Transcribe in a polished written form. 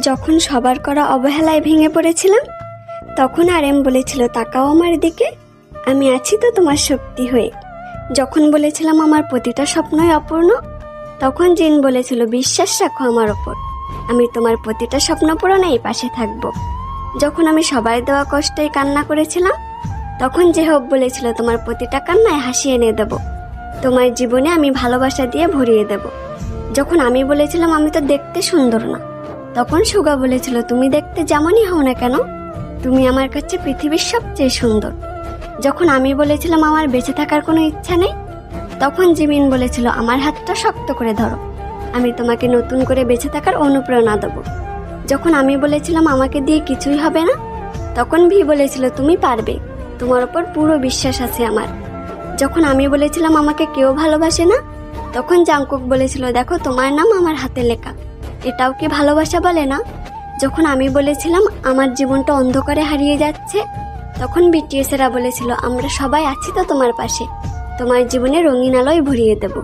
যখন সবার করা অবহেলায় ভেঙে পড়েছিলাম, তখন আরএম বলেছিল তাকাও আমার দিকে, আমি আছি তো তোমার শক্তি হয়ে। যখন বলেছিলাম আমার প্রতিটা স্বপ্নই অপূর্ণ, তখন জিন বলেছিল বিশ্বাস রাখো আমার ওপর, আমি তোমার প্রতিটা স্বপ্ন পূরণেই পাশে থাকবো। যখন আমি সবাই দেওয়া কষ্টেই কান্না করেছিলাম, তখন জেহব বলেছিল তোমার প্রতিটা কান্নায় হাসি এনে দেব, তোমার জীবনে আমি ভালোবাসা দিয়ে ভরিয়ে দেব। যখন আমি বলেছিলাম আমি তো দেখতে সুন্দর না, তখন সুগা বলেছিল তুমি দেখতে যেমনই হও না কেন, তুমি আমার কাছে পৃথিবীর সবচেয়ে সুন্দর। যখন আমি বলেছিলাম আমার বেঁচে থাকার কোনো ইচ্ছা নেই, তখন জিমিন বলেছিল আমার হাতটা শক্ত করে ধরো, আমি তোমাকে নতুন করে বেঁচে থাকার অনুপ্রেরণা দেবো। যখন আমি বলেছিলাম আমাকে দিয়ে কিছুই হবে না, তখন ভি বলেছিল তুমি পারবে, তোমার ওপর পুরো বিশ্বাস আছে আমার। যখন আমি বলেছিলাম আমাকে কেউ ভালোবাসে না, তখন জাংকুক বলেছিল দেখো তোমার নাম আমার হাতে লেখা, এটাও কি ভালোবাসা বলে না? যখন আমি বলেছিলাম আমার জীবনটা অন্ধকারে হারিয়ে যাচ্ছে, তখন বিটিএসেরা বলেছিল আমরা সবাই আছি তো তোমার পাশে, তোমার জীবনে রঙিন আলোয় ভরিয়ে দেব।